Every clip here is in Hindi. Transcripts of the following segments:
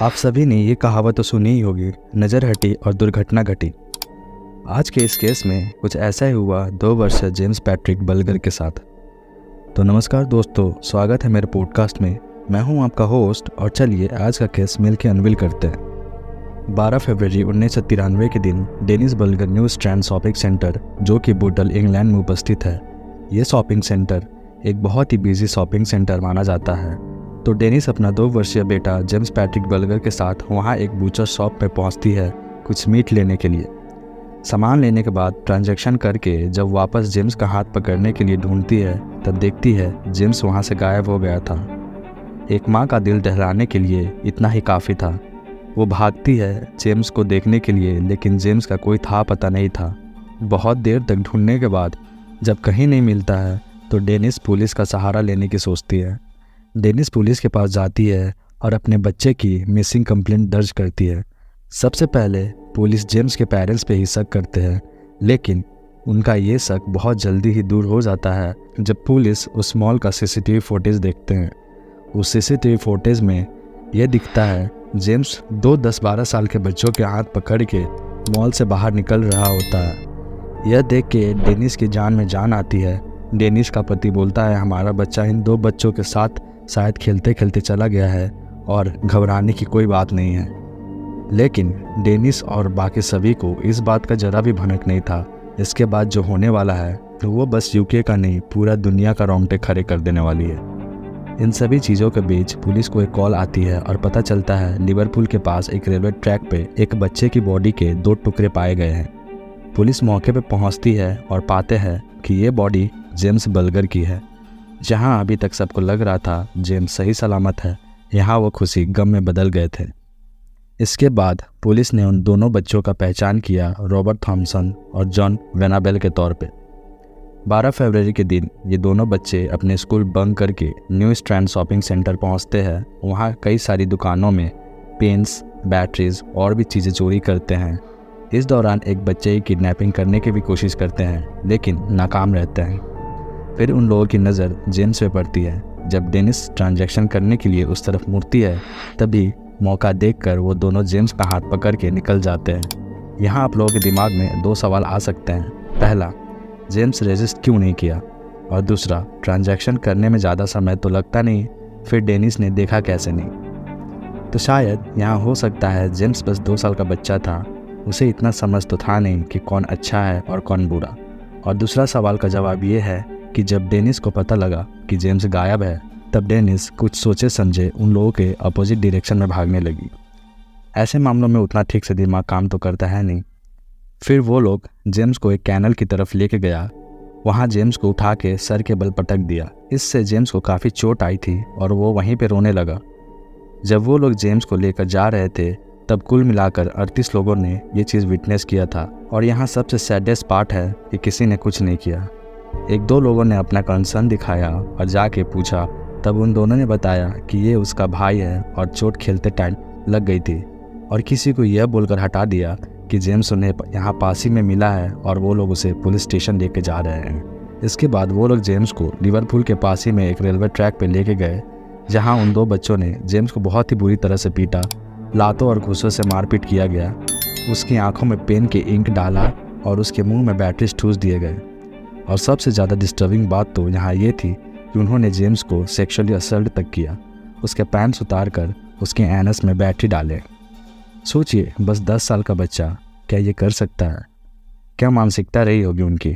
आप सभी ने ये कहावत तो सुनी ही होगी, नज़र हटी और दुर्घटना घटी। आज के इस केस में कुछ ऐसा ही हुआ 2 वर्षीय जेम्स पैट्रिक बलगर के साथ। तो नमस्कार दोस्तों, स्वागत है मेरे पॉडकास्ट में। मैं हूं आपका होस्ट और चलिए आज का केस मिल के अनवील करते हैं। 12 फरवरी 1993 के दिन Denise Bulger New Strand shopping centre, जो कि बूटल इंग्लैंड में उपस्थित है, ये शॉपिंग सेंटर एक बहुत ही बिजी शॉपिंग सेंटर माना जाता है। तो डेनिस अपना 2 वर्षीय बेटा जेम्स पैट्रिक बलगर के साथ वहाँ एक बूचर शॉप में पहुँचती है कुछ मीट लेने के लिए। सामान लेने के बाद ट्रांजैक्शन करके जब वापस जेम्स का हाथ पकड़ने के लिए ढूंढती है, तब देखती है जेम्स वहाँ से गायब हो गया था। एक माँ का दिल दहलाने के लिए इतना ही काफ़ी था। वो भागती है जेम्स को देखने के लिए, लेकिन जेम्स का कोई था पता नहीं था। बहुत देर तक ढूंढने के बाद जब कहीं नहीं मिलता है तो डेनिस पुलिस का सहारा लेने की सोचती है। डेनिस पुलिस के पास जाती है और अपने बच्चे की मिसिंग कंप्लेंट दर्ज करती है। सबसे पहले पुलिस जेम्स के पेरेंट्स पे ही शक करते हैं, लेकिन उनका ये शक बहुत जल्दी ही दूर हो जाता है जब पुलिस उस मॉल का सीसीटीवी फुटेज देखते हैं। उस सीसीटीवी फुटेज में यह दिखता है जेम्स 2 10-12 साल के बच्चों के हाथ पकड़ के मॉल से बाहर निकल रहा होता है। यह देख के डेनिस की जान में जान आती है। डेनिस का पति बोलता है हमारा बच्चा इन 2 बच्चों के साथ शायद खेलते खेलते चला गया है और घबराने की कोई बात नहीं है। लेकिन डेनिस और बाकी सभी को इस बात का जरा भी भनक नहीं था। इसके बाद जो होने वाला है तो वो बस यूके का नहीं, पूरा दुनिया का रोंगटे खड़े कर देने वाली है। इन सभी चीज़ों के बीच पुलिस को एक कॉल आती है और पता चलता है लिवरपूल के पास एक रेलवे ट्रैक पे एक बच्चे की बॉडी के 2 टुकड़े पाए गए हैं। पुलिस मौके पे पहुंचती है और पाते हैं कि ये बॉडी जेम्स बलगर की है। जहां अभी तक सबको लग रहा था जेम्स सही सलामत है, यहाँ वो खुशी गम में बदल गए थे। इसके बाद पुलिस ने उन दोनों बच्चों का पहचान किया रॉबर्ट थॉमसन और जॉन वेनाबेल के तौर पे। 12 फरवरी के दिन ये दोनों बच्चे अपने स्कूल बंक करके न्यू स्ट्रैंड शॉपिंग सेंटर पहुंचते हैं। वहाँ कई सारी दुकानों में पेन्स, बैटरीज और भी चीज़ें चोरी करते हैं। इस दौरान एक बच्चे की किडनैपिंग करने की भी कोशिश करते हैं, लेकिन नाकाम रहते हैं। फिर उन लोगों की नज़र जेम्स पे पड़ती है। जब डेनिस ट्रांजैक्शन करने के लिए उस तरफ मुड़ती है, तभी मौका देखकर वो दोनों जेम्स का हाथ पकड़ के निकल जाते हैं। यहाँ आप लोगों के दिमाग में 2 सवाल आ सकते हैं। पहला, जेम्स रेजिस्ट क्यों नहीं किया, और दूसरा, ट्रांजैक्शन करने में ज़्यादा समय तो लगता नहीं, फिर डेनिस ने देखा कैसे नहीं। तो शायद यहाँ हो सकता है जेम्स बस 2 साल का बच्चा था, उसे इतना समझ तो था नहीं कि कौन अच्छा है और कौन बुरा। और दूसरा सवाल का जवाब ये है कि जब डेनिस को पता लगा कि जेम्स गायब है, तब डेनिस कुछ सोचे समझे उन लोगों के अपोजिट डायरेक्शन में भागने लगी। ऐसे मामलों में उतना ठीक से दिमाग काम तो करता है नहीं। फिर वो लोग जेम्स को एक कैनल की तरफ लेके गया। वहाँ जेम्स को उठा के सर के बल पटक दिया। इससे जेम्स को काफ़ी चोट आई थी और वो वहीं पे रोने लगा। जब वो लोग जेम्स को लेकर जा रहे थे, तब कुल मिलाकर 38 लोगों ने ये चीज़ विटनेस किया था। और यहाँ सबसे सैडेस्ट पार्ट है कि किसी ने कुछ नहीं किया। 1-2 लोगों ने अपना कंसर्न दिखाया और जाके पूछा, तब उन दोनों ने बताया कि ये उसका भाई है और चोट खेलते टाइम लग गई थी। और किसी को यह बोलकर हटा दिया कि जेम्स उन्हें यहाँ पास ही में मिला है और वो लोग उसे पुलिस स्टेशन लेके जा रहे हैं। इसके बाद वो लोग जेम्स को लिवरपूल के पास ही में एक रेलवे ट्रैक पे लेके गए, जहाँ उन 2 बच्चों ने जेम्स को बहुत ही बुरी तरह से पीटा। लातों और घूंसों से मारपीट किया गया। उसकी आंखों में पेन के इंक डाला और उसके मुंह में बैटरीज ठूस दिए गए। और सबसे ज़्यादा डिस्टर्बिंग बात तो यहाँ ये थी कि उन्होंने जेम्स को सेक्सुअली असल्ट तक किया। उसके पैंट्स उतार कर उसके एनस में बैटरी डाले। सोचिए, बस 10 साल का बच्चा क्या ये कर सकता है? क्या मानसिकता रही होगी उनकी।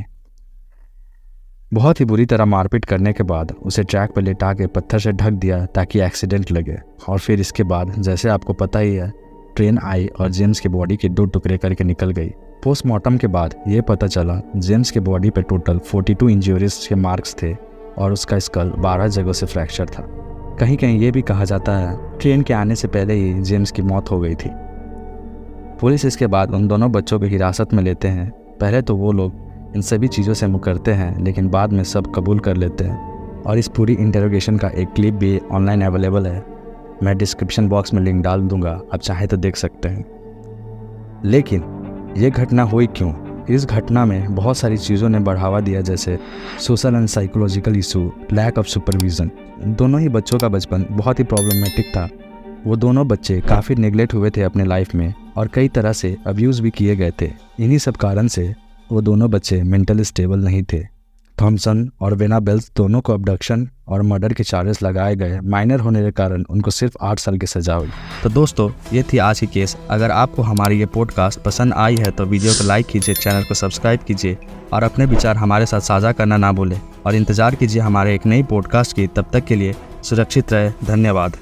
बहुत ही बुरी तरह मारपीट करने के बाद उसे ट्रैक पर लेटा के पत्थर से ढक दिया ताकि एक्सीडेंट लगे। और फिर इसके बाद जैसे आपको पता ही है, ट्रेन आई और जेम्स के बॉडी के 2 टुकड़े करके निकल गई। पोस्टमार्टम के बाद ये पता चला जेम्स के बॉडी पे टोटल 42 इंजरीज के मार्क्स थे और उसका स्कल 12 जगहों से फ्रैक्चर था। कहीं कहीं ये भी कहा जाता है ट्रेन के आने से पहले ही जेम्स की मौत हो गई थी। पुलिस इसके बाद उन दोनों बच्चों को हिरासत में लेते हैं। पहले तो वो लोग इन सभी चीज़ों से मुकरते हैं, लेकिन बाद में सब कबूल कर लेते हैं। और इस पूरी इंटरोगेशन का एक क्लिप भी ऑनलाइन अवेलेबल है। मैं डिस्क्रिप्शन बॉक्स में लिंक डाल दूंगा, आप चाहे तो देख सकते हैं। लेकिन ये घटना हुई क्यों? इस घटना में बहुत सारी चीज़ों ने बढ़ावा दिया, जैसे social and psychological issue, lack of supervision. दोनों ही बच्चों का बचपन बहुत ही प्रॉब्लमेटिक था। वो दोनों बच्चे काफ़ी नेगलेक्ट हुए थे अपने लाइफ में और कई तरह से अब्यूज़ भी किए गए थे। इन्हीं सब कारण से वो दोनों बच्चे मेंटली स्टेबल नहीं थे। थॉमसन और वेना बेल्स दोनों को अबडक्शन और मर्डर के चार्जेस लगाए गए। माइनर होने के कारण उनको सिर्फ 8 साल की सजा हुई। तो दोस्तों, ये थी आज की केस। अगर आपको हमारी ये पॉडकास्ट पसंद आई है तो वीडियो को लाइक कीजिए, चैनल को सब्सक्राइब कीजिए और अपने विचार हमारे साथ साझा करना ना भूलें। और इंतज़ार कीजिए हमारे एक नई पॉडकास्ट की। तब तक के लिए सुरक्षित रहे। धन्यवाद।